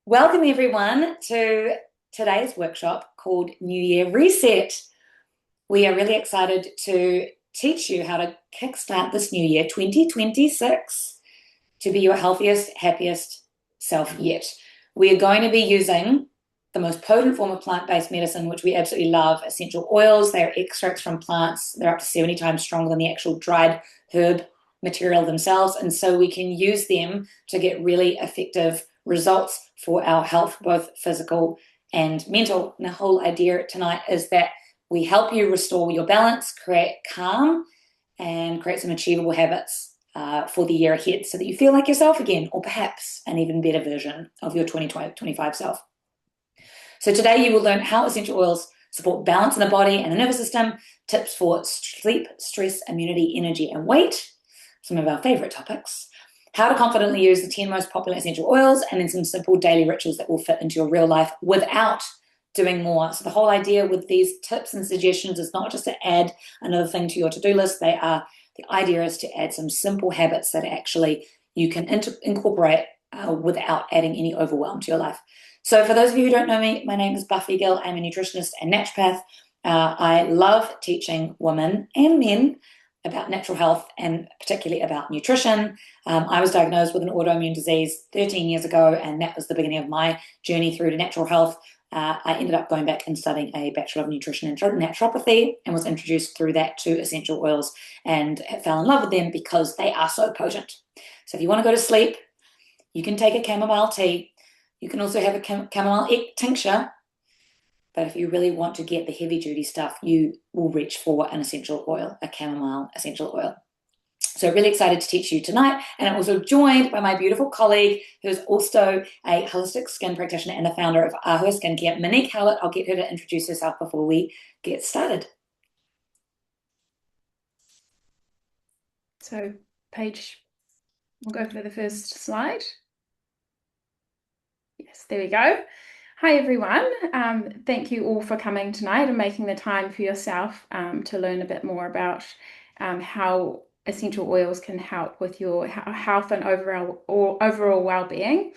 Welcome everyone to today's workshop called New Year Reset. We are really excited to teach you how to kickstart this new year, 2026, to be your healthiest, happiest self yet. We are going to be using the most potent form of plant-based medicine, which we absolutely love, essential oils. They are extracts from plants. They're up to 70 times stronger than the actual dried herb material themselves. And so we can use them to get really effective results for our health, both physical and mental. And the whole idea tonight is that we help you restore your balance, create calm, and create some achievable habits for the year ahead so that you feel like yourself again, or perhaps an even better version of your 2025 self. So today you will learn how essential oils support balance in the body and the nervous system, tips for sleep, stress, immunity, energy, and weight, some of our favorite topics, how to confidently use the 10 most popular essential oils, and then some simple daily rituals that will fit into your real life without doing more. So the whole idea with these tips and suggestions is not just to add another thing to your to-do list. The idea is to add some simple habits that actually you can incorporate without adding any overwhelm to your life. So for those of you who don't know me, my name is Buffy Gill. I'm a nutritionist and naturopath. I love teaching women and men about natural health and particularly about nutrition. I was diagnosed with an autoimmune disease 13 years ago, and that was the beginning of my journey through to natural health. I ended up going back and studying a Bachelor of Nutrition and Naturopathy and was introduced through that to essential oils and fell in love with them because they are so potent. So if you want to go to sleep, you can take a chamomile tea. You can also have a chamomile tincture. But if you really want to get the heavy duty stuff, you will reach for an essential oil, a chamomile essential oil. So really excited to teach you tonight. And I'm also joined by my beautiful colleague, who's also a holistic skin practitioner and the founder of Ahua Skincare, Monique Howlett. I'll get her to introduce herself before we get started. So we'll go for the first slide. Yes, there we go. Hi everyone. Thank you all for coming tonight and making the time for yourself to learn a bit more about how essential oils can help with your health and overall well-being.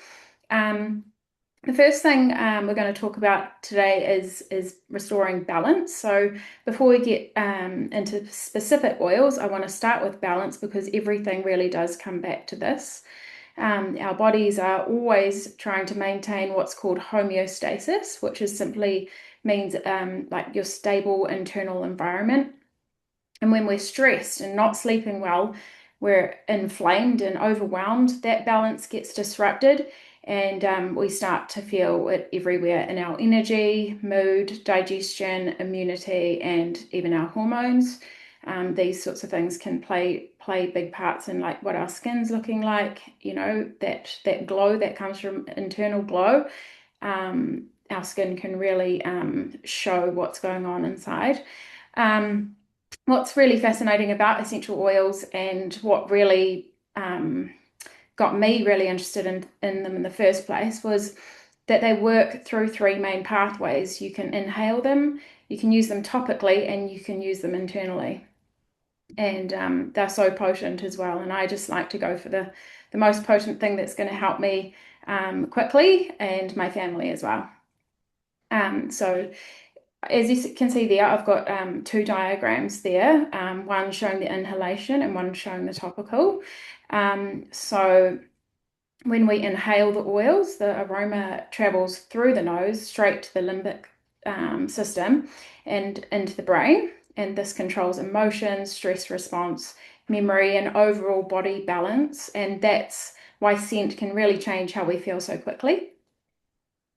The first thing we're going to talk about today is restoring balance. So before we get into specific oils, I want to start with balance because everything really does come back to this. Our bodies are always trying to maintain what's called homeostasis, which is simply means like your stable internal environment. And when we're stressed and not sleeping well, we're inflamed and overwhelmed. That balance gets disrupted, and we start to feel it everywhere in our energy, mood, digestion, immunity, and even our hormones. These sorts of things can play big parts in like what our skin's looking like, you know, that glow that comes from internal glow. Our skin can really show what's going on inside. What's really fascinating about essential oils and what really got me really interested in them in the first place was that they work through three main pathways. You can inhale them, you can use them topically, and you can use them internally. And they're so potent as well. And I just like to go for the most potent thing that's going to help me quickly and my family as well. So as you can see there, I've got two diagrams there, one showing the inhalation and one showing the topical. So when we inhale the oils, the aroma travels through the nose straight to the limbic system and into the brain. And this controls emotions, stress response, memory, and overall body balance. And that's why scent can really change how we feel so quickly.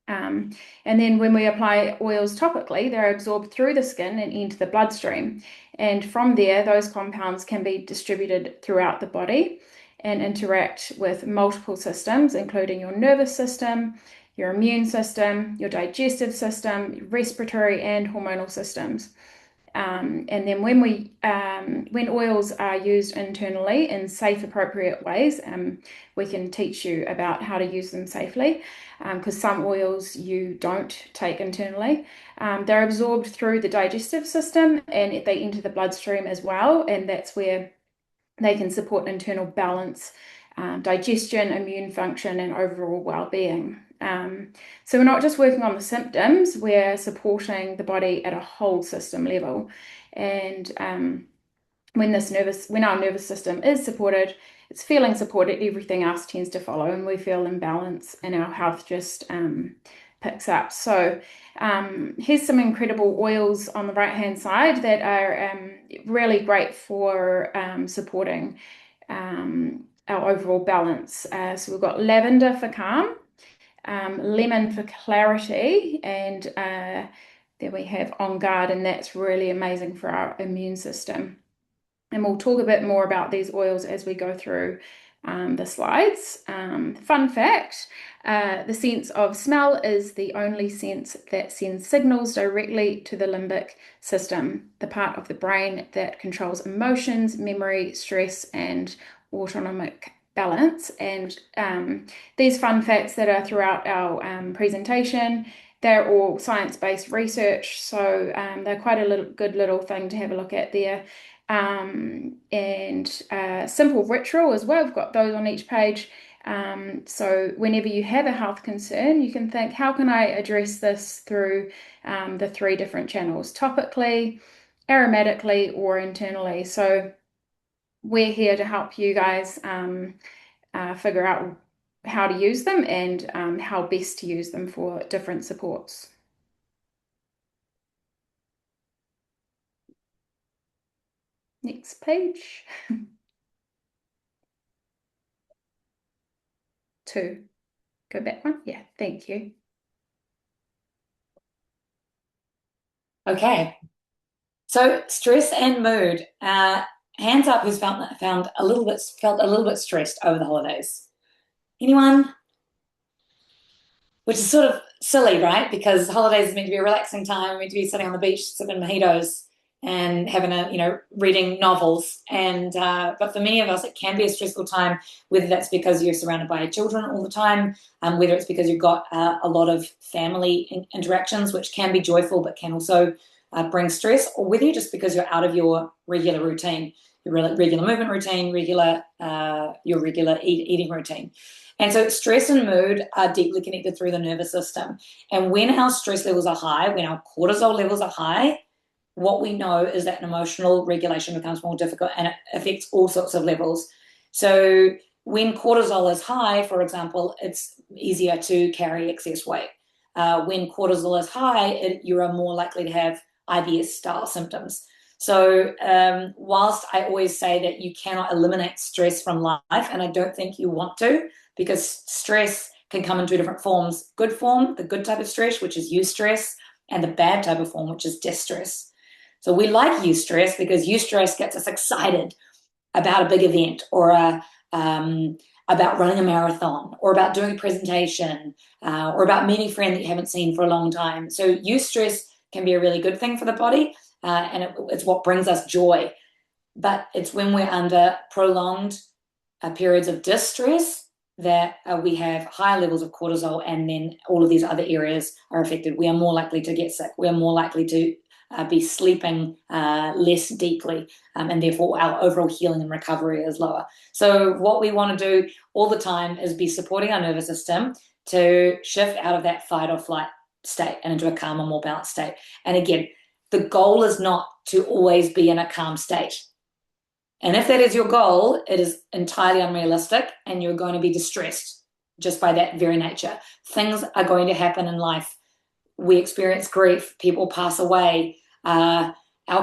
And then when we apply oils topically, they're absorbed through the skin and into the bloodstream. And from there, those compounds can be distributed throughout the body and interact with multiple systems, including your nervous system, your immune system, your digestive system, respiratory and hormonal systems. And then when oils are used internally in safe, appropriate ways, we can teach you about how to use them safely, because some oils you don't take internally. They're absorbed through the digestive system and they enter the bloodstream as well, and that's where they can support internal balance digestion, immune function, and overall well-being. So we're not just working on the symptoms, we're supporting the body at a whole system level. And when our nervous system is supported, it's feeling supported, everything else tends to follow, and we feel in balance, and our health just picks up. So here's some incredible oils on the right-hand side that are really great for supporting our overall balance. So we've got lavender for calm, lemon for clarity, and then we have On Guard, and that's really amazing for our immune system. And we'll talk a bit more about these oils as we go through the slides. Fun fact, the sense of smell is the only sense that sends signals directly to the limbic system, the part of the brain that controls emotions, memory, stress, and autonomic balance. And these fun facts that are throughout our presentation, they're all science-based research, so they're quite a good little thing to have a look at there. And simple ritual as well. We've got those on each page. So whenever you have a health concern, you can think, how can I address this through the 3 different channels: topically, aromatically, or internally. So we're here to help you guys figure out how to use them and how best to use them for different supports. Next page. 2. Go back one. Yeah, thank you. Okay. So stress and mood. Hands up who's felt a little bit stressed over the holidays. Anyone? Which is sort of silly, right? Because holidays is meant to be a relaxing time, meant to be sitting on the beach, sipping mojitos and having reading novels. And but for many of us, it can be a stressful time, whether that's because you're surrounded by children all the time, whether it's because you've got a lot of family interactions, which can be joyful but can also bring stress, or whether you're just because you're out of your regular routine, your regular movement routine, your regular eating routine. And so stress and mood are deeply connected through the nervous system. And when our stress levels are high, when our cortisol levels are high, what we know is that an emotional regulation becomes more difficult, and it affects all sorts of levels. So when cortisol is high, for example, it's easier to carry excess weight. When cortisol is high, you are more likely to have IBS-style symptoms. So whilst I always say that you cannot eliminate stress from life, and I don't think you want to, because stress can come in 2 different forms: good form, the good type of stress, which is eustress, and the bad type of form, which is distress. So we like eustress because eustress gets us excited about a big event, or about running a marathon, or about doing a presentation, or about meeting a friend that you haven't seen for a long time. So eustress can be a really good thing for the body, and it's what brings us joy. But it's when we're under prolonged periods of distress that we have higher levels of cortisol, and then all of these other areas are affected. We are more likely to get sick. We are more likely to be sleeping less deeply, and therefore our overall healing and recovery is lower. So what we want to do all the time is be supporting our nervous system to shift out of that fight or flight state and into a calmer, more balanced state. And again, the goal is not to always be in a calm state. And if that is your goal, it is entirely unrealistic, and you're going to be distressed just by that very nature. Things are going to happen in life. We experience grief. People pass away. Our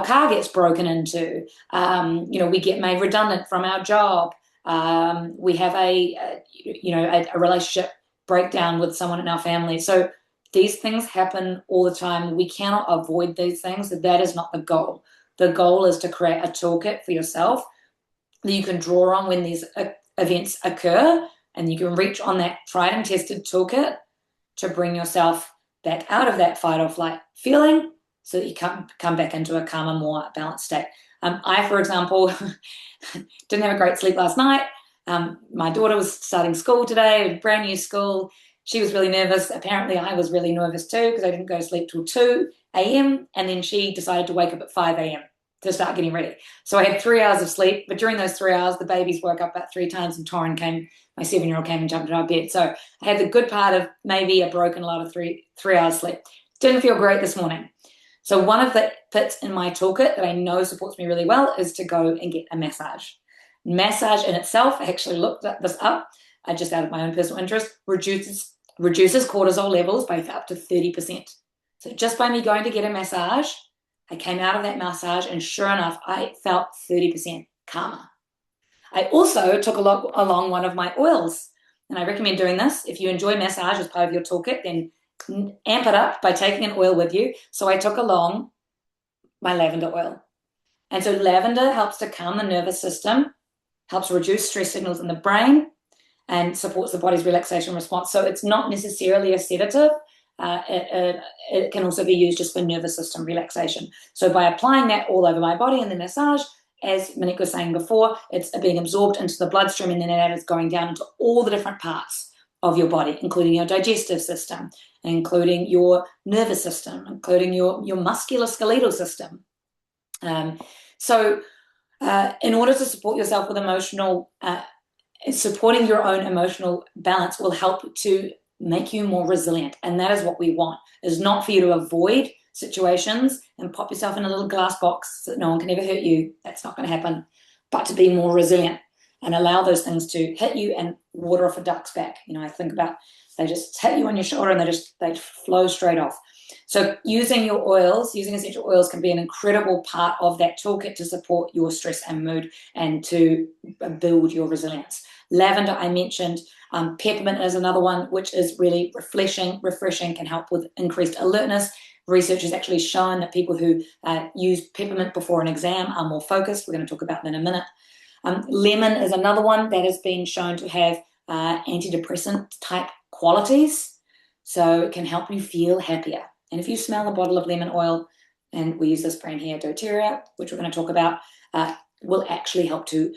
car gets broken into. We get made redundant from our job. We have a relationship breakdown with someone in our family. So these things happen all the time. We cannot avoid these things. That is not the goal. The goal is to create a toolkit for yourself that you can draw on when these events occur, and you can reach on that tried and tested toolkit to bring yourself back out of that fight or flight feeling, so that you come back into a calmer, more balanced state. I, for example, didn't have a great sleep last night. My daughter was starting school today, a brand new school. She was really nervous. Apparently I was really nervous too, because I didn't go to sleep till 2 a.m. and then she decided to wake up at 5 a.m. to start getting ready. So I had 3 hours of sleep, but during those 3 hours, the babies woke up about 3 times, and Torrin came, my 7-year-old came and jumped in our bed. So I had the good part of maybe a broken lot of 3 hours sleep. Didn't feel great this morning. So one of the bits in my toolkit that I know supports me really well is to go and get a massage. Massage in itself, I actually looked this up, just out of my own personal interest, reduces cortisol levels by up to 30%. So just by me going to get a massage, I came out of that massage and sure enough, I felt 30% calmer. I also took along one of my oils, and I recommend doing this. If you enjoy massage as part of your toolkit, then amp it up by taking an oil with you. So I took along my lavender oil. And so lavender helps to calm the nervous system, helps reduce stress signals in the brain, and supports the body's relaxation response. So it's not necessarily a sedative. It can also be used just for nervous system relaxation. So by applying that all over my body in the massage, as Monique was saying before, it's being absorbed into the bloodstream, and then that is going down into all the different parts of your body, including your digestive system, including your nervous system, including your musculoskeletal system. So in order to support yourself with emotional, supporting your own emotional balance will help to make you more resilient. And that is what we want, is not for you to avoid situations and pop yourself in a little glass box so that no one can ever hurt you. That's not going to happen. But to be more resilient and allow those things to hit you and water off a duck's back. I think about, they just hit you on your shoulder and they flow straight off. So using your oils, using essential oils can be an incredible part of that toolkit to support your stress and mood and to build your resilience. Lavender, I mentioned. Peppermint is another one, which is really refreshing, can help with increased alertness. Research has actually shown that people who use peppermint before an exam are more focused. We're going to talk about that in a minute. Lemon is another one that has been shown to have antidepressant type qualities. So it can help you feel happier. And if you smell a bottle of lemon oil, and we use this brand here, doTERRA, which we're going to talk about, will actually help to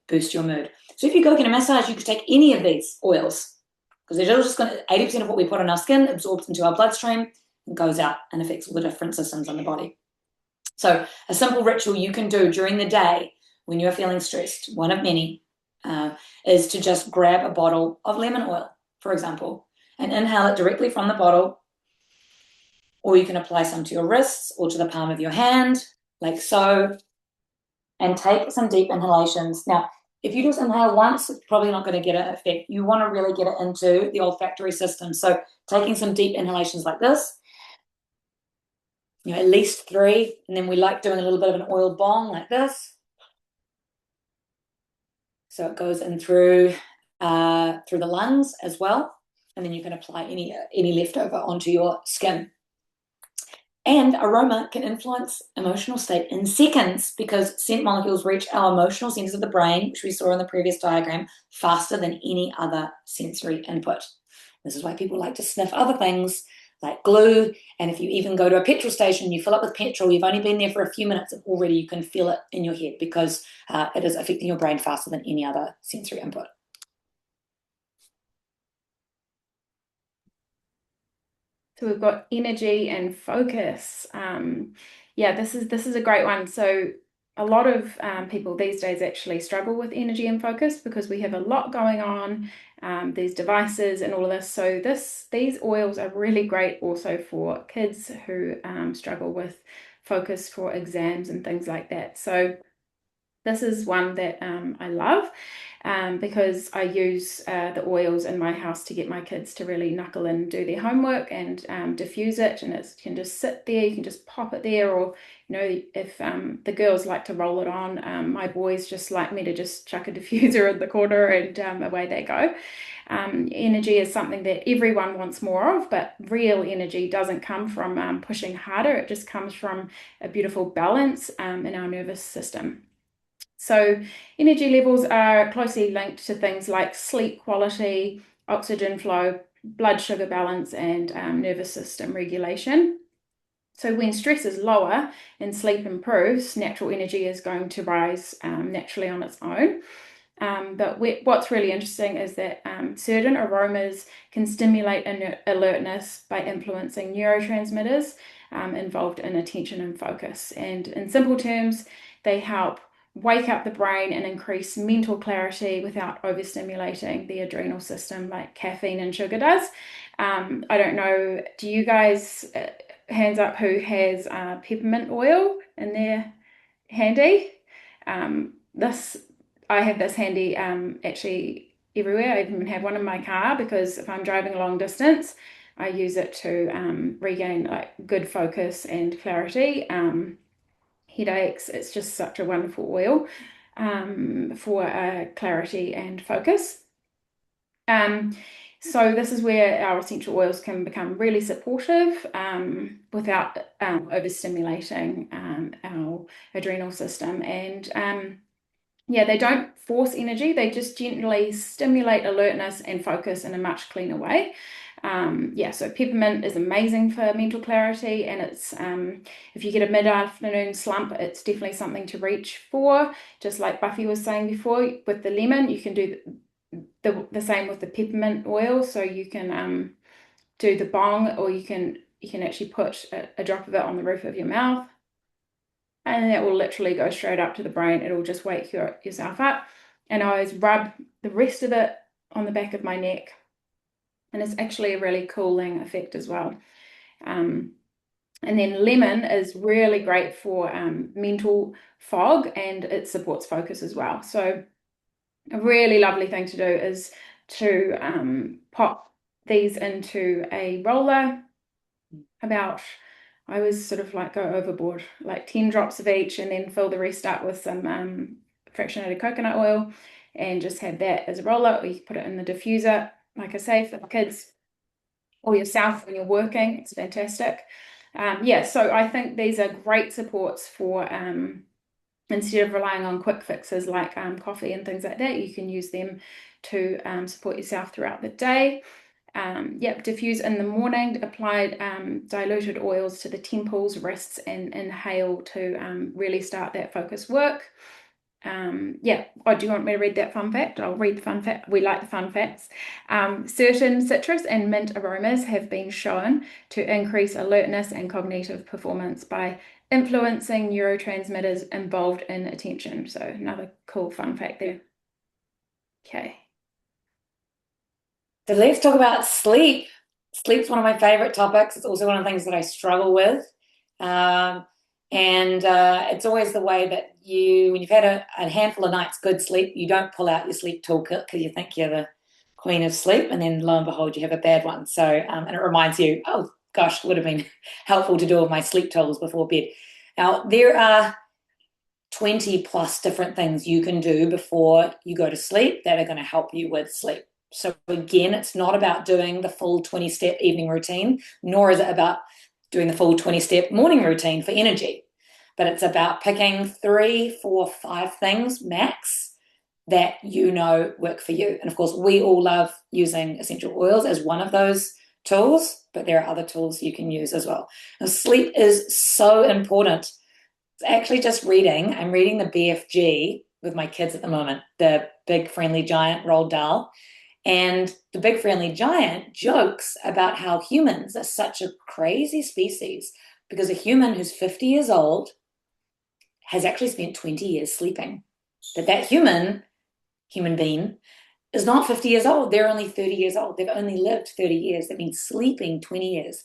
boost your mood. So if you go get a massage, you could take any of these oils, because they're just going to, 80% of what we put on our skin absorbs into our bloodstream and goes out and affects all the different systems in the body. So a simple ritual you can do during the day when you're feeling stressed, one of many, is to just grab a bottle of lemon oil, for example, and inhale it directly from the bottle, or you can apply some to your wrists or to the palm of your hand, like so, and take some deep inhalations. Now, if you just inhale once, it's probably not going to get an effect. You want to really get it into the olfactory system. So taking some deep inhalations like this, at least 3, and then we like doing a little bit of an oil bong like this. So it goes in through the lungs as well, and then you can apply any leftover onto your skin. And aroma can influence emotional state in seconds, because scent molecules reach our emotional centers of the brain, which we saw in the previous diagram, faster than any other sensory input. This is why people like to sniff other things like glue. And if you even go to a petrol station, you fill up with petrol, you've only been there for a few minutes and already you can feel it in your head, because it is affecting your brain faster than any other sensory input. So we've got energy and focus. Yeah, this is a great one. So a lot of people these days actually struggle with energy and focus because we have a lot going on, these devices and all of this. So these oils are really great also for kids who struggle with focus for exams and things like that. So this is one that I love because I use the oils in my house to get my kids to really knuckle in and do their homework and diffuse it, and it can just sit there. You can just pop it there, or if the girls like to roll it on, my boys just like me to just chuck a diffuser in the corner and away they go. Energy is something that everyone wants more of, but real energy doesn't come from pushing harder. It just comes from a beautiful balance in our nervous system. So energy levels are closely linked to things like sleep quality, oxygen flow, blood sugar balance, and nervous system regulation. So when stress is lower and sleep improves, natural energy is going to rise naturally on its own. But what's really interesting is that certain aromas can stimulate alertness by influencing neurotransmitters involved in attention and focus. And in simple terms, they help wake up the brain and increase mental clarity without overstimulating the adrenal system like caffeine and sugar does. I don't know, do you guys, hands up who has peppermint oil in their handy? This I have this handy actually everywhere. I even have one in my car because if I'm driving a long distance, I use it to regain like good focus and clarity. Headaches, it's just such a wonderful oil for clarity and focus. So this is where our essential oils can become really supportive without overstimulating our adrenal system. And yeah, they don't force energy, they just gently stimulate alertness and focus in a much cleaner way. Yeah, so peppermint is amazing for mental clarity, and it's if you get a mid-afternoon slump, it's definitely something to reach for. Just like Buffy was saying before, with the lemon, you can do the same with the peppermint oil. So you can do the bong, or you can actually put a drop of it on the roof of your mouth, and that will literally go straight up to the brain. It'll just wake yourself up. And I always rub the rest of it on the back of my neck, and it's actually a really cooling effect as well. And then lemon is really great for mental fog, and it supports focus as well. So a really lovely thing to do is to pop these into a roller. I always sort of like go overboard, like 10 drops of each, and then fill the rest up with some fractionated coconut oil and just have that as a roller, or you can put it in the diffuser, like I say, for the kids or yourself when you're working. It's fantastic. Yeah, so I think these are great supports for instead of relying on quick fixes like coffee and things like that, you can use them to support yourself throughout the day. Yep, diffuse in the morning, apply diluted oils to the temples, wrists, and inhale to really start that focus work. Yeah, oh, do you want me to read that fun fact? I'll read the fun fact. We like the fun facts. Certain citrus and mint aromas have been shown to increase alertness and cognitive performance by influencing neurotransmitters involved in attention. So another cool fun fact there. Okay. So let's talk about sleep. Sleep's one of my favorite topics. It's also one of the things that I struggle with. And it's always the way that when you've had a handful of nights good sleep, you don't pull out your sleep toolkit because you think you're the queen of sleep, and then lo and behold, you have a bad one. So, and it reminds you, oh gosh, it would have been helpful to do all my sleep tools before bed. Now, there are 20 plus different things you can do before you go to sleep that are going to help you with sleep. So again, it's not about doing the full 20-step evening routine, nor is it about doing the full 20-step morning routine for energy. But it's about picking 3, 4, 5 things max that you know work for you. And of course, we all love using essential oils as one of those tools, but there are other tools you can use as well. Now, sleep is so important. It's actually just I'm reading the BFG with my kids at the moment, the Big Friendly Giant Roald Dahl. And the Big Friendly Giant jokes about how humans are such a crazy species because a human who's 50 years old has actually spent 20 years sleeping. That human being is not 50 years old. They're only 30 years old. They've only lived 30 years. That means sleeping 20 years.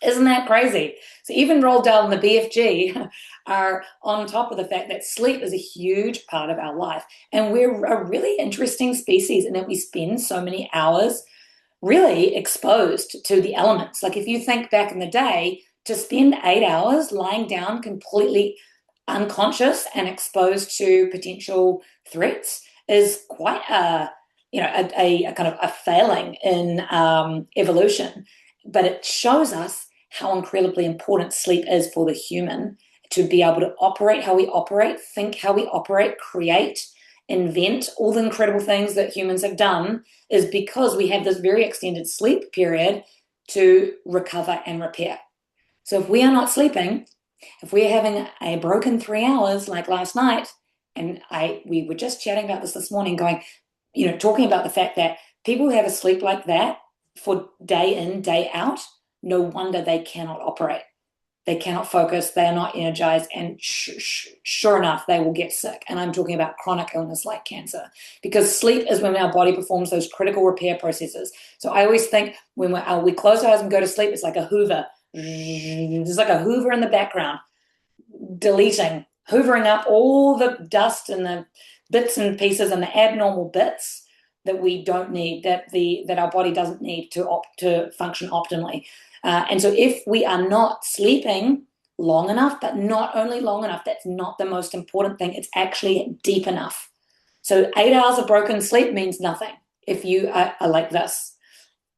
Isn't that crazy? So even Roald Dahl and the BFG are on top of the fact that sleep is a huge part of our life. And we're a really interesting species in that we spend so many hours really exposed to the elements. Like if you think back in the day, to spend 8 hours lying down completely unconscious and exposed to potential threats is quite a kind of a failing in evolution. But it shows us how incredibly important sleep is for the human to be able to operate how we operate, think how we operate, create, invent, all the incredible things that humans have done is because we have this very extended sleep period to recover and repair. So if we are not sleeping, if we're having a broken 3 hours like last night, And we were just chatting about this morning, going, talking about the fact that people who have a sleep like that for day in, day out, no wonder they cannot operate. They cannot focus, they are not energized, and sure enough, they will get sick. And I'm talking about chronic illness like cancer, because sleep is when our body performs those critical repair processes. So I always think when we close our eyes and go to sleep, it's like a Hoover. There's like a Hoover in the background, deleting, hoovering up all the dust and the bits and pieces and the abnormal bits that we don't need, that our body doesn't need to function optimally. And so if we are not sleeping long enough, but not only long enough, that's not the most important thing. It's actually deep enough. So 8 hours of broken sleep means nothing if you are like this.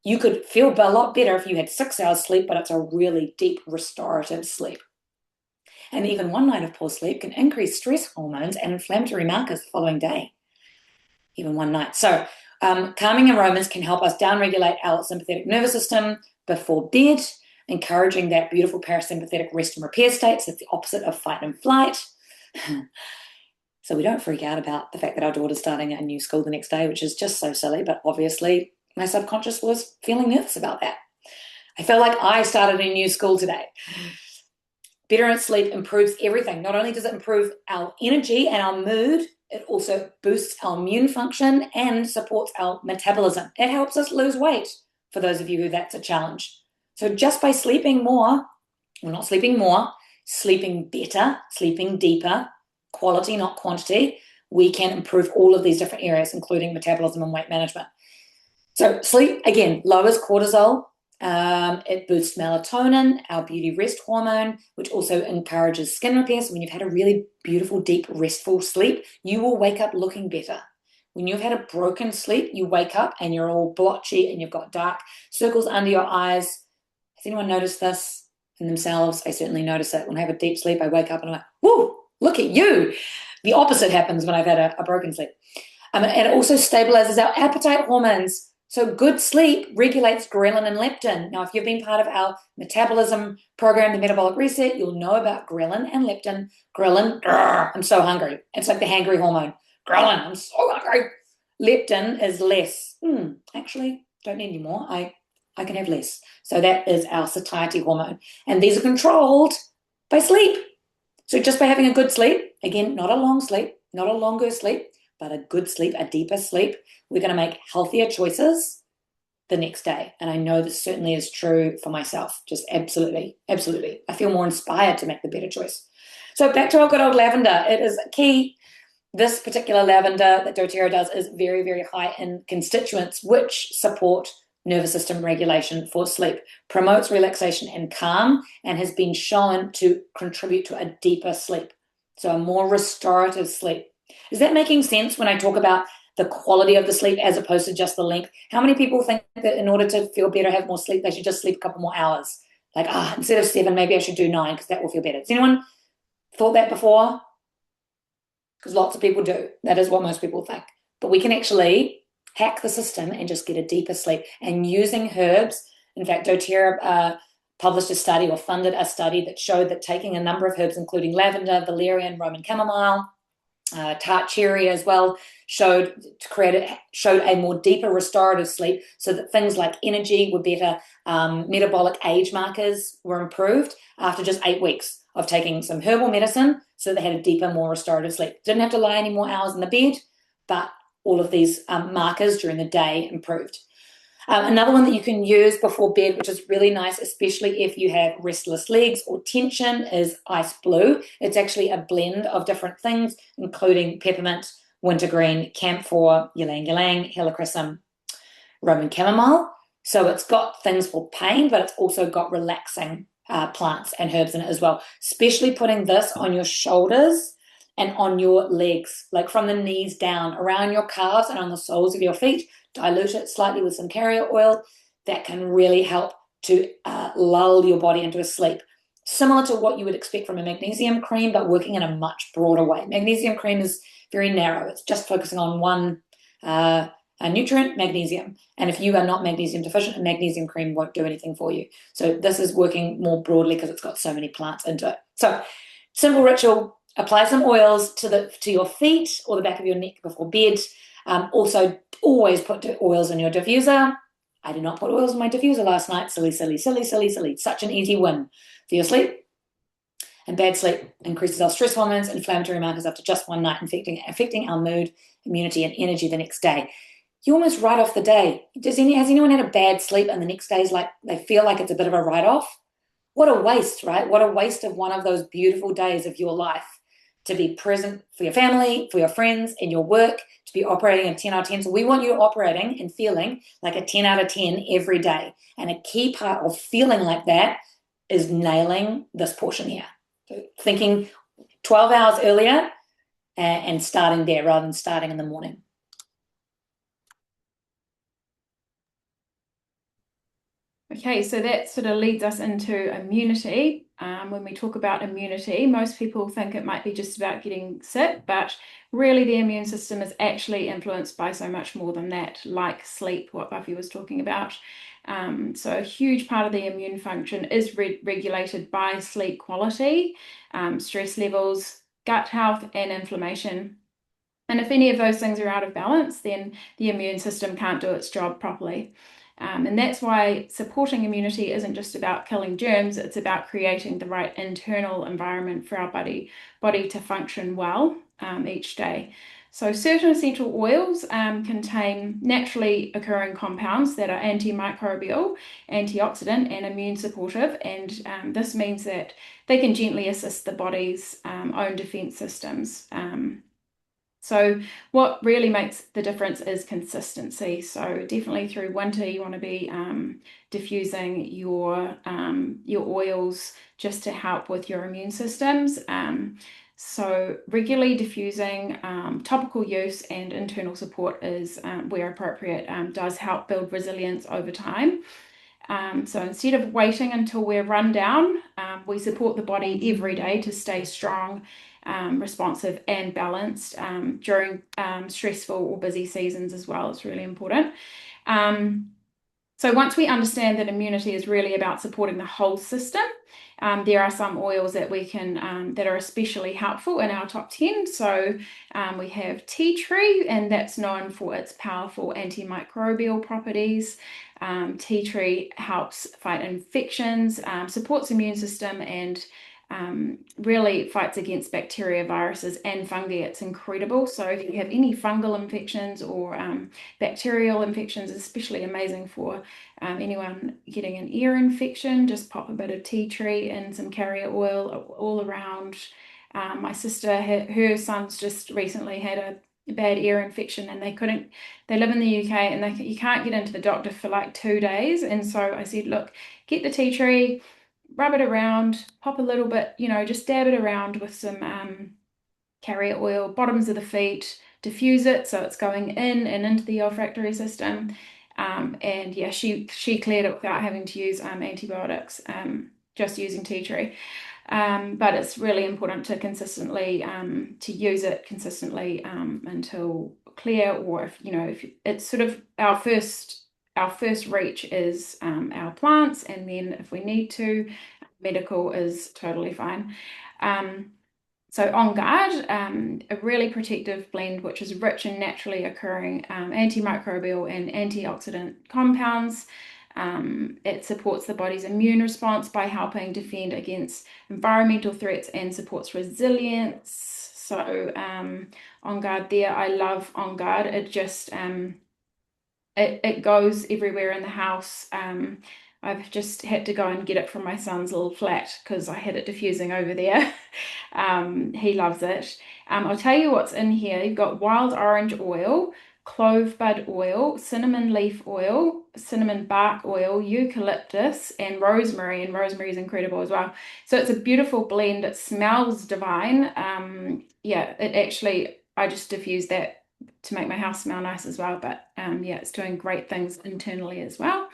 You could feel a lot better if you had 6 hours sleep, but it's a really deep restorative sleep. And even one night of poor sleep can increase stress hormones and inflammatory markers the following day. Even one night. So calming aromas can help us downregulate our sympathetic nervous system before bed, encouraging that beautiful parasympathetic rest and repair state. So it's the opposite of fight and flight. So we don't freak out about the fact that our daughter's starting a new school the next day, which is just so silly, but obviously my subconscious was feeling nervous about that. I felt like I started a new school today. Better sleep improves everything. Not only does it improve our energy and our mood, it also boosts our immune function and supports our metabolism. It helps us lose weight, for those of you who that's a challenge. So just by sleeping more, well, not sleeping more, sleeping better, sleeping deeper, quality, not quantity, we can improve all of these different areas, including metabolism and weight management. So sleep, again, lowers cortisol. It boosts melatonin, our beauty rest hormone, which also encourages skin repair. So when you've had a really beautiful, deep, restful sleep, you will wake up looking better. When you've had a broken sleep, you wake up and you're all blotchy and you've got dark circles under your eyes. Has anyone noticed this in themselves? I certainly notice it. When I have a deep sleep, I wake up and I'm like, whoo, look at you. The opposite happens when I've had a broken sleep. And it also stabilizes our appetite hormones. So good sleep regulates ghrelin and leptin. Now, if you've been part of our metabolism program, the Metabolic Reset, you'll know about ghrelin and leptin. Ghrelin, I'm so hungry. It's like the hangry hormone. Ghrelin, I'm so hungry. Leptin is less. Actually, don't need any more. I can have less. So that is our satiety hormone. And these are controlled by sleep. So just by having a good sleep, again, not a long sleep, not a longer sleep, but a good sleep, a deeper sleep, we're going to make healthier choices the next day. And I know this certainly is true for myself. Just absolutely, absolutely. I feel more inspired to make the better choice. So back to our good old lavender. It is key. This particular lavender that doTERRA does is very, very high in constituents which support nervous system regulation for sleep, promotes relaxation and calm, and has been shown to contribute to a deeper sleep. So a more restorative sleep. Is that making sense when I talk about the quality of the sleep as opposed to just the length? How many people think that in order to feel better, have more sleep, they should just sleep a couple more hours? Like, instead of 7, maybe I should do 9 because that will feel better. Has anyone thought that before? Because lots of people do. That is what most people think. But we can actually hack the system and just get a deeper sleep. And using herbs, in fact, doTERRA published a study or funded a study that showed that taking a number of herbs, including lavender, valerian, Roman chamomile, tart cherry as well, showed a more deeper restorative sleep, so that things like energy were better, metabolic age markers were improved after just 8 weeks of taking some herbal medicine, so they had a deeper, more restorative sleep. Didn't have to lie any more hours in the bed, but all of these markers during the day improved. Another one that you can use before bed, which is really nice, especially if you have restless legs or tension, is Ice Blue. It's actually a blend of different things, including peppermint, wintergreen, camphor, ylang ylang, helichrysum, Roman chamomile. So it's got things for pain, but it's also got relaxing plants and herbs in it as well. Especially putting this on your shoulders and on your legs, like from the knees down, around your calves and on the soles of your feet. Dilute it slightly with some carrier oil. That can really help to lull your body into a sleep. Similar to what you would expect from a magnesium cream, but working in a much broader way. Magnesium cream is very narrow. It's just focusing on one nutrient, magnesium. And if you are not magnesium deficient, a magnesium cream won't do anything for you. So this is working more broadly because it's got so many plants into it. So simple ritual. apply some oils to your feet or the back of your neck before bed. Also, always put oils in your diffuser. I did not put oils in my diffuser last night. Silly, silly, silly, silly, silly. Such an easy win for your sleep. And bad sleep increases our stress hormones, inflammatory markers after just one night, affecting our mood, immunity, and energy the next day. You almost write off the day. Has anyone had a bad sleep and the next day is like they feel like it's a bit of a write-off? What a waste, right? What a waste of one of those beautiful days of your life to be present for your family, for your friends, in your work, to be operating a 10 out of 10. So we want you operating and feeling like a 10 out of 10 every day. And a key part of feeling like that is nailing this portion here. So thinking 12 hours earlier and starting there rather than starting in the morning. Okay, so that sort of leads us into immunity. When we talk about immunity, most people think it might be just about getting sick, but really the immune system is actually influenced by so much more than that, like sleep, what Buffy was talking about. So a huge part of the immune function is regulated by sleep quality, stress levels, gut health, and inflammation. And if any of those things are out of balance, then the immune system can't do its job properly. And that's why supporting immunity isn't just about killing germs, it's about creating the right internal environment for our body to function well each day. So certain essential oils contain naturally occurring compounds that are antimicrobial, antioxidant, and immune supportive, and this means that they can gently assist the body's own defense systems. So what really makes the difference is consistency. So definitely through winter, you want to be diffusing your oils just to help with your immune systems. So regularly diffusing, topical use, and internal support is where appropriate does help build resilience over time. So instead of waiting until we're run down, we support the body every day to stay strong, responsive, and balanced during stressful or busy seasons as well. It's really important. So once we understand that immunity is really about supporting the whole system, there are some oils that we can that are especially helpful in our top 10. So we have tea tree, and that's known for its powerful antimicrobial properties. Tea tree helps fight infections, supports immune system, and really fights against bacteria, viruses, and fungi. It's incredible. So if you have any fungal infections or bacterial infections, it's especially amazing for anyone getting an ear infection. Just pop a bit of tea tree and some carrier oil all around. My sister, her son's just recently had a bad ear infection, and they live in the UK, and you can't get into the doctor for like 2 days. And so I said, look, get the tea tree, rub it around, pop a little bit, just dab it around with some carrier oil, bottoms of the feet, diffuse it so it's going in and into the olfactory system. And yeah, she cleared it without having to use antibiotics, just using tea tree. But it's really important to consistently to use it consistently until clear, or if it's sort of our first reach is our plants, and then if we need to, medical is totally fine. So On Guard, a really protective blend which is rich in naturally occurring antimicrobial and antioxidant compounds. It supports the body's immune response by helping defend against environmental threats and supports resilience. So On Guard there, I love On Guard. It just it goes everywhere in the house. I've just had to go and get it from my son's little flat because I had it diffusing over there. He loves it. I'll tell you what's in here. You've got wild orange oil, clove bud oil, cinnamon leaf oil, cinnamon bark oil, eucalyptus, and rosemary. And rosemary is incredible as well. So it's a beautiful blend. It smells divine. Yeah, I just diffused that to make my house smell nice as well. But yeah, it's doing great things internally as well.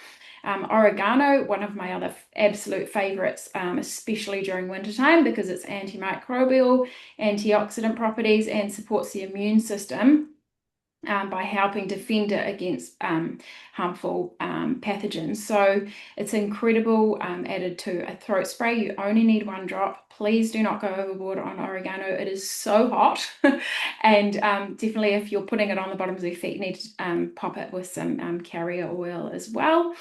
Oregano, one of my other absolute favorites, especially during wintertime because it's antimicrobial, antioxidant properties, and supports the immune system. by helping defend it against harmful pathogens. So it's incredible, added to a throat spray. You only need 1 drop. Please do not go overboard on oregano. It is so hot. And definitely if you're putting it on the bottoms of your feet, you need to pop it with some carrier oil as well.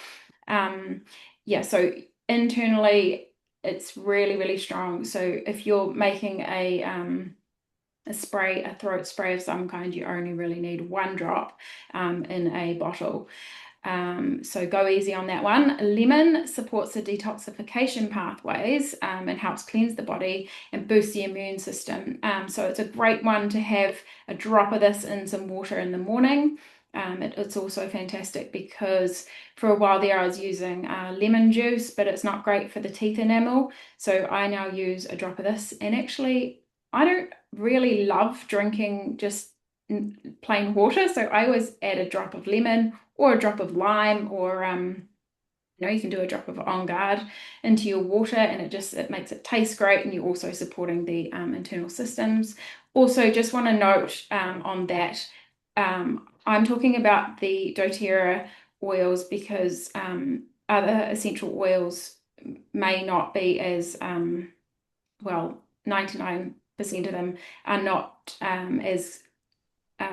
Yeah, so internally, it's really, really strong. So if you're making a throat spray of some kind, you only really need 1 drop in a bottle. So go easy on that one. Lemon supports the detoxification pathways and helps cleanse the body and boost the immune system. So it's a great one to have a drop of this in some water in the morning. It's also fantastic because for a while there I was using lemon juice, but it's not great for the teeth enamel. So I now use a drop of this, and actually I don't really love drinking just plain water, so I always add a drop of lemon or a drop of lime, or you can do a drop of On Guard into your water, and it makes it taste great, and you're also supporting the internal systems. Also, just want to note on that, I'm talking about the doTERRA oils because other essential oils may not be as well, 99% of them are not as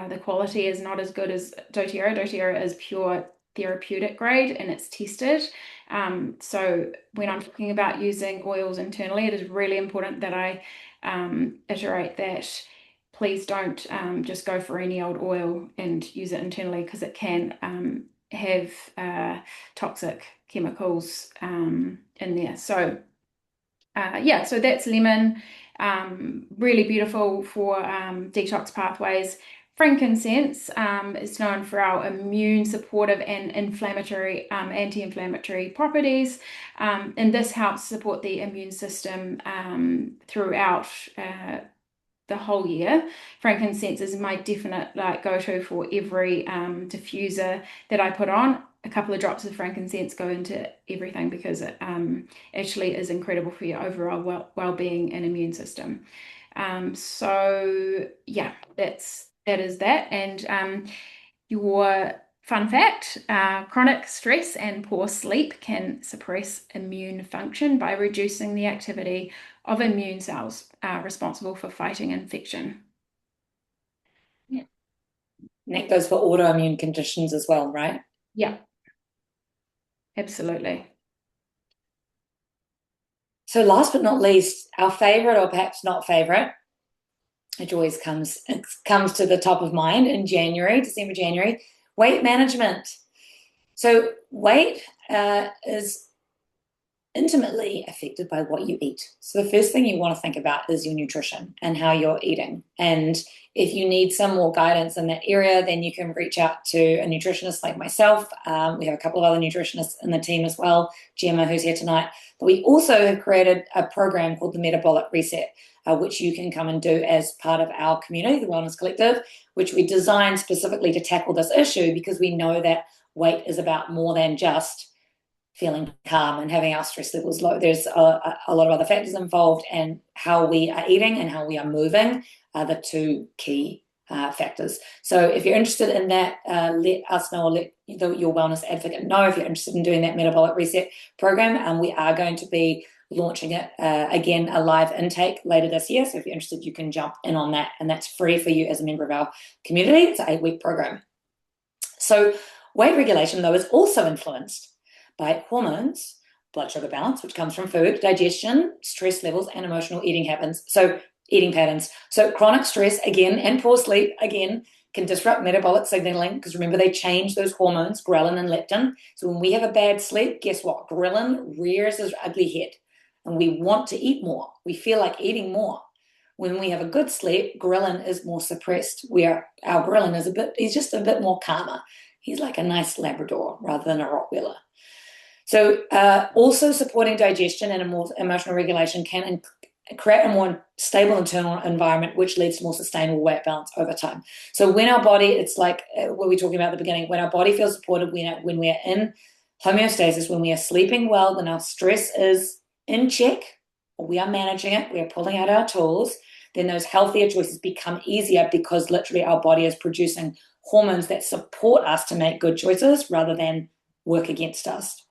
the quality is not as good as doTERRA. doTERRA is pure therapeutic grade and it's tested. So when I'm talking about using oils internally, it is really important that I iterate that please don't just go for any old oil and use it internally, because it can have toxic chemicals in there. So yeah, so that's lemon, really beautiful for detox pathways. Frankincense is known for our immune supportive and anti-inflammatory properties, and this helps support the immune system throughout the whole year. Frankincense is my definite go-to for every diffuser that I put on. A couple of drops of frankincense go into everything because it actually is incredible for your overall well-being and immune system. So yeah, that is that. And your fun fact, chronic stress and poor sleep can suppress immune function by reducing the activity of immune cells responsible for fighting infection. Yeah. And that goes for autoimmune conditions as well, right? Yeah, absolutely. So last but not least, our favorite, or perhaps not favorite, it always comes to the top of mind in December, January, weight management. So weight is intimately affected by what you eat. So the first thing you want to think about is your nutrition and how you're eating. And if you need some more guidance in that area, then you can reach out to a nutritionist like myself. We have a couple of other nutritionists in the team as well, Gemma, who's here tonight. But we also have created a program called the Metabolic Reset, which you can come and do as part of our community, the Wellness Collective, which we designed specifically to tackle this issue because we know that weight is about more than just feeling calm and having our stress levels low. There's a lot of other factors involved, and how we are eating and how we are moving are the two key factors. So if you're interested in that, let us know, or let your wellness advocate know if you're interested in doing that Metabolic Reset program. And we are going to be launching it again, a live intake later this year. So if you're interested, you can jump in on that, and that's free for you as a member of our community. It's an 8-week program. So weight regulation, though, is also influenced by hormones, blood sugar balance, which comes from food, digestion, stress levels, and emotional eating patterns. So chronic stress, again, and poor sleep, again, can disrupt metabolic signaling, because remember, they change those hormones, ghrelin and leptin. So when we have a bad sleep, guess what? Ghrelin rears his ugly head, and we want to eat more. We feel like eating more. When we have a good sleep, ghrelin is more suppressed, where our ghrelin is he's just a bit more calmer. He's like a nice Labrador rather than a Rottweiler. So also supporting digestion and a more emotional regulation can create a more stable internal environment, which leads to more sustainable weight balance over time. So when our body, it's like what we were talking about at the beginning, when our body feels supported, when we are in homeostasis, when we are sleeping well, when our stress is in check, we are managing it, we are pulling out our tools, then those healthier choices become easier, because literally our body is producing hormones that support us to make good choices rather than work against us.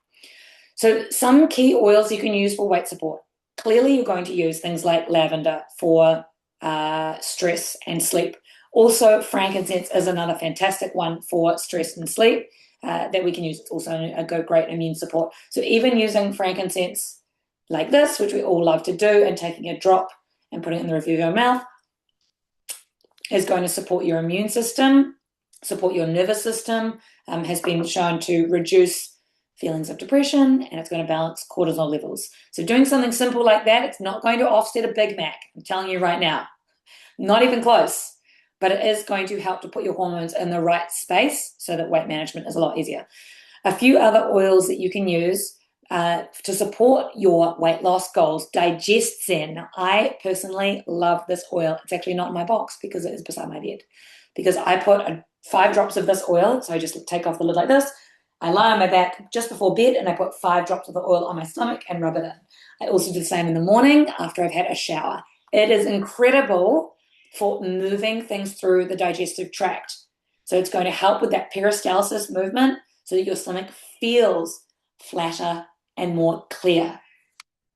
So some key oils you can use for weight support. Clearly, you're going to use things like lavender for stress and sleep. Also, frankincense is another fantastic one for stress and sleep that we can use. It's also a great immune support. So even using frankincense like this, which we all love to do, and taking a drop and putting it in the roof of your mouth is going to support your immune system, support your nervous system, has been shown to reduce feelings of depression, and it's going to balance cortisol levels. So doing something simple like that, it's not going to offset a Big Mac. I'm telling you right now, not even close, but it is going to help to put your hormones in the right space so that weight management is a lot easier. A few other oils that you can use to support your weight loss goals. DigestZen. I personally love this oil. It's actually not in my box because it is beside my bed. Because I put 5 drops of this oil, so I just take off the lid like this. I lie on my back just before bed and I put 5 drops of the oil on my stomach and rub it in. I also do the same in the morning after I've had a shower. It is incredible for moving things through the digestive tract. So it's going to help with that peristalsis movement so that your stomach feels flatter and more clear.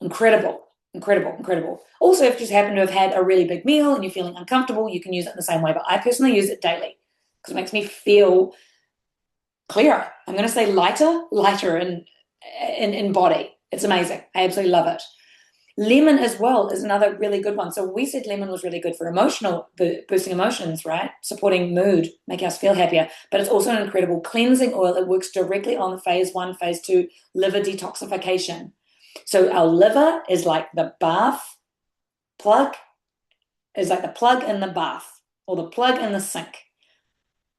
Incredible, incredible, incredible. Also, if you just happen to have had a really big meal and you're feeling uncomfortable, you can use it in the same way. But I personally use it daily because it makes me feel clearer. I'm going to say lighter in body. It's amazing. I absolutely love it. Lemon as well is another really good one. So we said lemon was really good for boosting emotions, right? Supporting mood, making us feel happier. But it's also an incredible cleansing oil. It works directly on phase 1, phase 2 liver detoxification. So our liver is like the bath plug, is like the plug in the bath or the plug in the sink.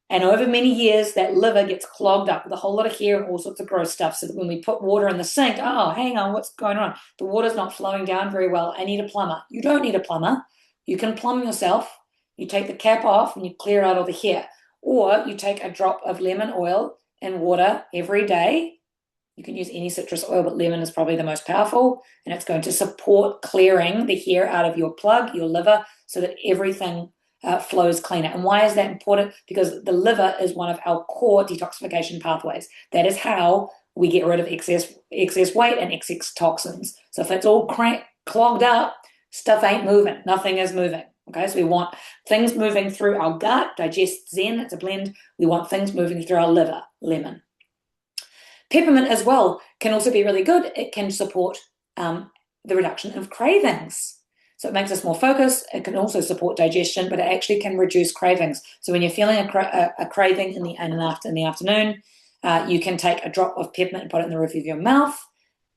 And over many years, that liver gets clogged up with a whole lot of hair and all sorts of gross stuff. So that when we put water in the sink, oh, hang on, what's going on? The water's not flowing down very well. I need a plumber. You don't need a plumber. You can plumb yourself. You take the cap off and you clear out all the hair. Or you take a drop of lemon oil in water every day. You can use any citrus oil, but lemon is probably the most powerful. And it's going to support clearing the hair out of your plug, your liver, so that everything flows cleaner. And why is that important? Because the liver is one of our core detoxification pathways. That is how we get rid of excess weight and excess toxins. So if it's all clogged up, stuff ain't moving. Nothing is moving. Okay, so we want things moving through our gut. DigestZen, it's a blend. We want things moving through our liver. Lemon. Peppermint as well can also be really good. It can support the reduction of cravings. So it makes us more focused. It can also support digestion, but it actually can reduce cravings. So when you're feeling a craving in the afternoon, you can take a drop of peppermint and put it in the roof of your mouth,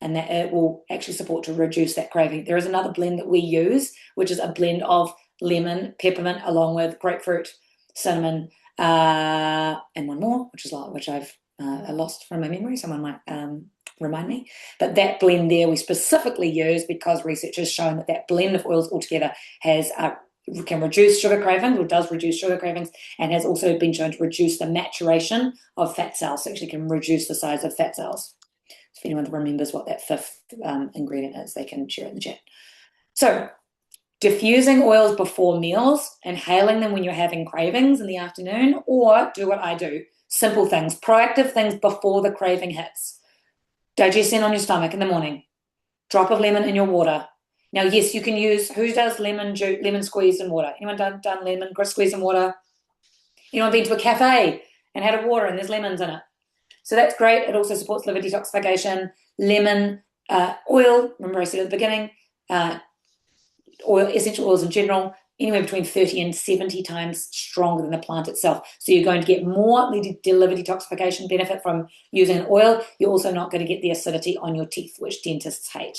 and that it will actually support to reduce that craving. There is another blend that we use, which is a blend of lemon, peppermint, along with grapefruit, cinnamon, and one more, which I've lost from my memory. Someone might remind me. But that blend there we specifically use because research has shown that blend of oils altogether can reduce sugar cravings, or does reduce sugar cravings, and has also been shown to reduce the maturation of fat cells. So actually can reduce the size of fat cells. If anyone remembers what that 5th ingredient is, they can share it in the chat. So diffusing oils before meals, inhaling them when you're having cravings in the afternoon, or do what I do. Simple things, proactive things before the craving hits. DigestZen on your stomach in the morning. Drop of lemon in your water. Now, yes, you can use, who does lemon squeeze in water? Anyone done lemon squeeze in water? Anyone been to a cafe and had a water and there's lemons in it? So that's great. It also supports liver detoxification. Lemon oil, remember I said at the beginning, essential oils in general, anywhere between 30 and 70 times stronger than the plant itself. So you're going to get more liver detoxification benefit from using an oil. You're also not going to get the acidity on your teeth, which dentists hate.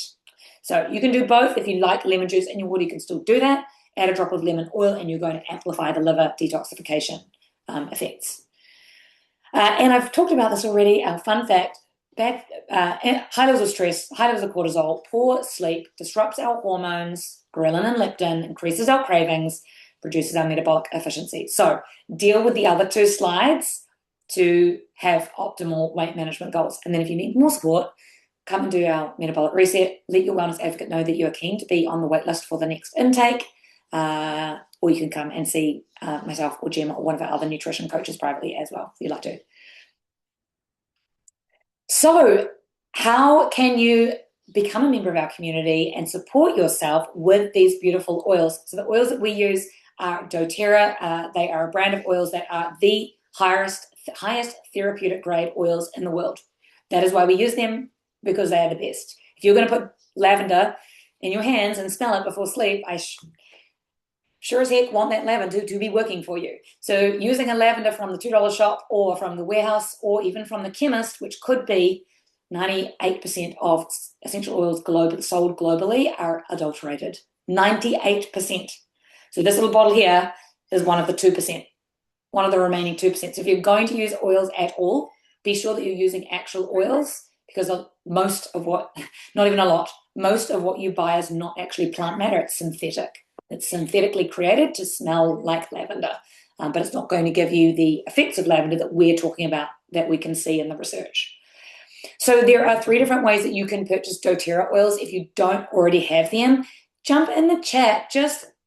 So you can do both. If you like lemon juice in your water, you can still do that. Add a drop of lemon oil and you're going to amplify the liver detoxification effects. And I've talked about this already. Fun fact, high levels of stress, high levels of cortisol, poor sleep disrupts our hormones, ghrelin and leptin, increases our cravings, reduces our metabolic efficiency. So deal with the other 2 slides to have optimal weight management goals. And then if you need more support, come and do our metabolic reset. Let your wellness advocate know that you are keen to be on the wait list for the next intake. or you can come and see myself or Gemma or one of our other nutrition coaches privately as well, if you'd like to. So how can you become a member of our community and support yourself with these beautiful oils? So the oils that we use are doTERRA. They are a brand of oils that are the highest therapeutic grade oils in the world. That is why we use them, because they are the best. If you're going to put lavender in your hands and smell it before sleep, I sure as heck want that lavender to be working for you. So using a lavender from the $2 shop or from the warehouse or even from the chemist, which could be 98% of essential oils sold globally are adulterated. 98%. So this little bottle here is one of the 2%, one of the remaining 2%. So if you're going to use oils at all, be sure that you're using actual oils, because most of what, not even a lot, most of what you buy is not actually plant matter, it's synthetic. It's synthetically created to smell like lavender, but it's not going to give you the effects of lavender that we're talking about, that we can see in the research. So there are 3 different ways that you can purchase doTERRA oils. If you don't already have them, jump in the chat.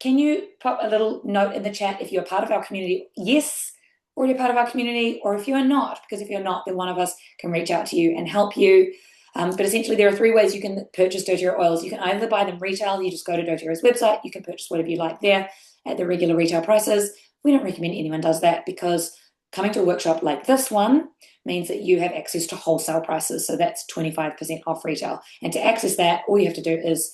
Can you pop a little note in the chat if you're part of our community? Yes, already part of our community, or if you're not, because if you're not, then one of us can reach out to you and help you. But essentially, there are 3 ways you can purchase doTERRA oils. You can either buy them retail. You just go to doTERRA's website. You can purchase whatever you like there at the regular retail prices. We don't recommend anyone does that, because coming to a workshop like this one means that you have access to wholesale prices. So that's 25% off retail. And to access that, all you have to do is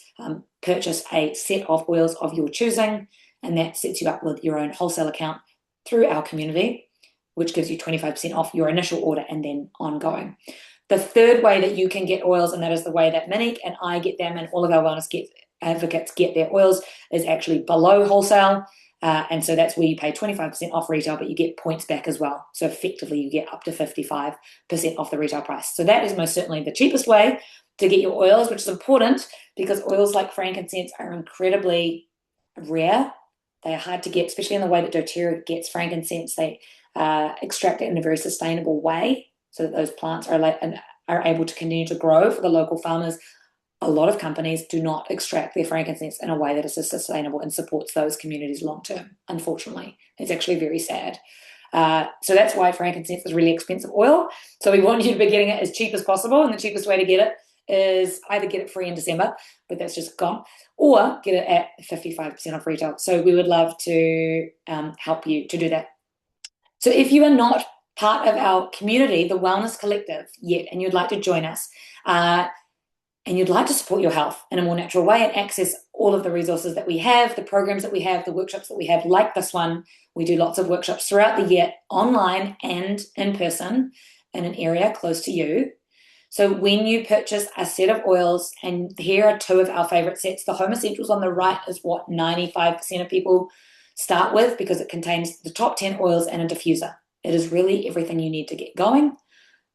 purchase a set of oils of your choosing, and that sets you up with your own wholesale account through our community, which gives you 25% off your initial order and then ongoing. The 3rd way that you can get oils, and that is the way that Monique and I get them and all of our wellness advocates get their oils, is actually below wholesale. And so that's where you pay 25% off retail, but you get points back as well. So effectively, you get up to 55% off the retail price. So that is most certainly the cheapest way to get your oils, which is important because oils like frankincense are incredibly rare. They are hard to get, especially in the way that doTERRA gets frankincense. They extract it in a very sustainable way so that those plants are able to continue to grow for the local farmers. A lot of companies do not extract their frankincense in a way that is sustainable and supports those communities long term, unfortunately. It's actually very sad. So that's why frankincense is really expensive oil. So we want you to be getting it as cheap as possible, and the cheapest way to get it is either get it free in December, but that's just gone, or get it at 55% off retail. So we would love to help you to do that. So if you are not part of our community, the Wellness Collective, yet, and you'd like to join us, and you'd like to support your health in a more natural way and access all of the resources that we have, the programs that we have, the workshops that we have, like this one. We do lots of workshops throughout the year, online and in person, in an area close to you. So when you purchase a set of oils, and here are 2 of our favorite sets, the Home Essentials on the right is what 95% of people start with, because it contains the top 10 oils and a diffuser. It is really everything you need to get going.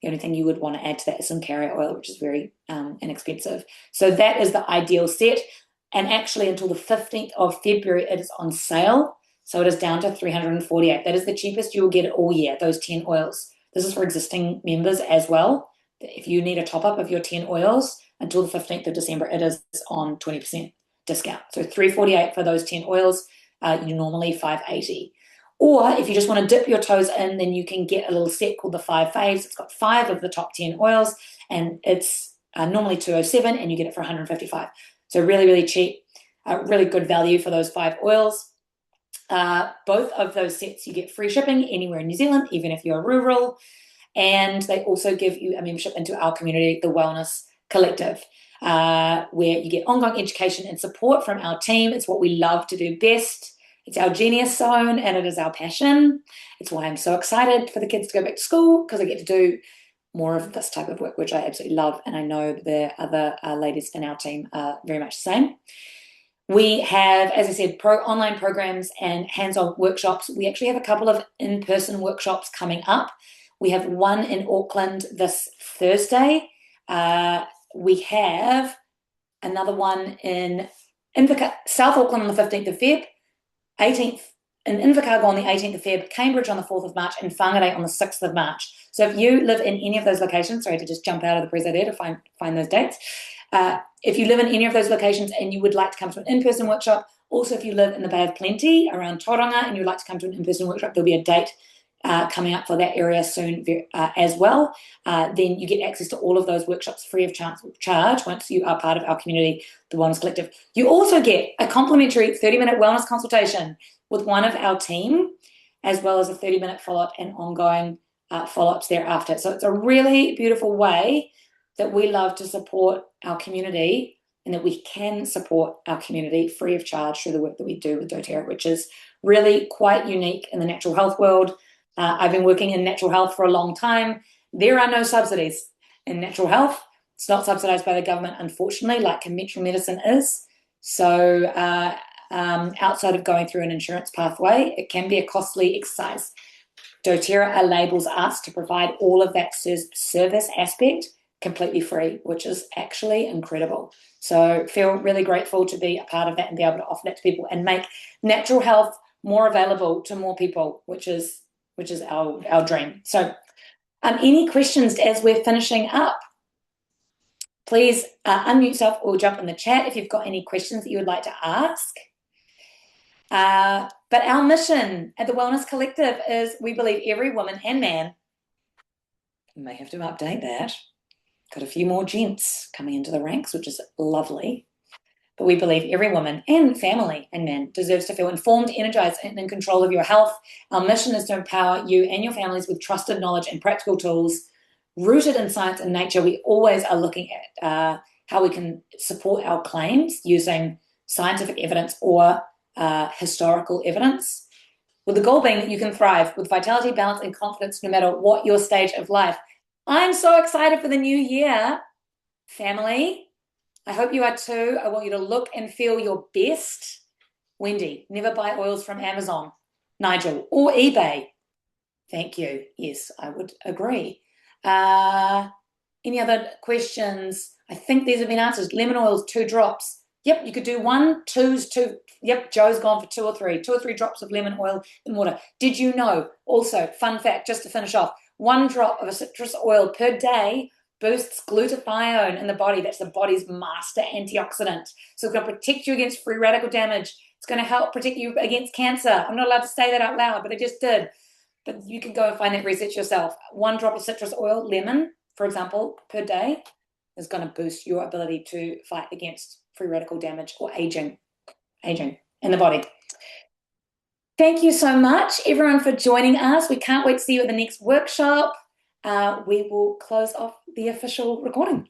The only thing you would want to add to that is some carrier oil, which is very inexpensive. So that is the ideal set. And actually, until the 15th of February, it is on sale. So it is down to $348. That is the cheapest you will get it all year, those 10 oils. This is for existing members as well. If you need a top-up of your 10 oils, until the 15th of December, it is on 20% discount. So $348 for those 10 oils, you're normally $580. Or if you just want to dip your toes in, then you can get a little set called the 5 Faves. It's got 5 of the top 10 oils, and it's normally $207, and you get it for $155. So really, really cheap, really good value for those 5 oils. Both of those sets, you get free shipping anywhere in New Zealand, even if you're rural. And they also give you a membership into our community, the Wellness Collective, where you get ongoing education and support from our team. It's what we love to do best. It's our genius zone, and it is our passion. It's why I'm so excited for the kids to go back to school, because I get to do more of this type of work, which I absolutely love. And I know the other ladies in our team are very much the same. We have, as I said, online programs and hands-on workshops. We actually have a couple of in-person workshops coming up. We have one in Auckland this Thursday. We have another one in South Auckland on the 15th of Feb, 18th in Invercargill on the 18th of Feb, Cambridge on the 4th of March, and Whangarei on the 6th of March. So if you live in any of those locations, sorry to just jump out of the preso there to find those dates. If you live in any of those locations and you would like to come to an in-person workshop, Also, if you live in the Bay of Plenty around Tauranga and you'd like to come to an in-person workshop, there'll be a date coming up for that area soon as well. Then you get access to all of those workshops free of charge once you are part of our community, the Wellness Collective. You also get a complimentary 30-minute wellness consultation with one of our team, as well as a 30-minute follow-up and ongoing follow-ups thereafter. So it's a really beautiful way that we love to support our community, and that we can support our community free of charge through the work that we do with doTERRA, which is really quite unique in the natural health world. I've been working in natural health for a long time. There are no subsidies in natural health. It's not subsidized by the government, unfortunately, like conventional medicine is. So outside of going through an insurance pathway, it can be a costly exercise. doTERRA enables us to provide all of that service aspect completely free, which is actually incredible. So feel really grateful to be a part of that and be able to offer that to people and make natural health more available to more people, which is our dream. So any questions as we're finishing up? Please unmute yourself or jump in the chat if you've got any questions that you would like to ask. But our mission at the Wellness Collective is we believe every woman and man, you may have to update that, got a few more gents coming into the ranks, which is lovely. But we believe every woman and family and man deserves to feel informed, energized, and in control of your health. Our mission is to empower you and your families with trusted knowledge and practical tools rooted in science and nature. We always are looking at how we can support our claims using scientific evidence or historical evidence, with the goal being that you can thrive with vitality, balance, and confidence no matter what your stage of life. I'm so excited for the new year, family. I hope you are too. I want you to look and feel your best. Wendy, never buy oils from Amazon. Nigel, or eBay. Thank you. Yes, I would agree. Any other questions? I think these have been answered. Lemon oils, 2 drops. Yep, you could do 1, 2's 2. Yep, Joe's gone for 2 or 3. 2 or 3 drops of lemon oil in water. Did you know, also, fun fact, just to finish off, 1 drop of a citrus oil per day boosts glutathione in the body. That's the body's master antioxidant. So it's going to protect you against free radical damage. It's going to help protect you against cancer. I'm not allowed to say that out loud, but I just did. But you can go and find that research yourself. 1 drop of citrus oil, lemon, for example, per day is going to boost your ability to fight against free radical damage or aging in the body. Thank you so much, everyone, for joining us. We can't wait to see you at the next workshop. We will close off the official recording.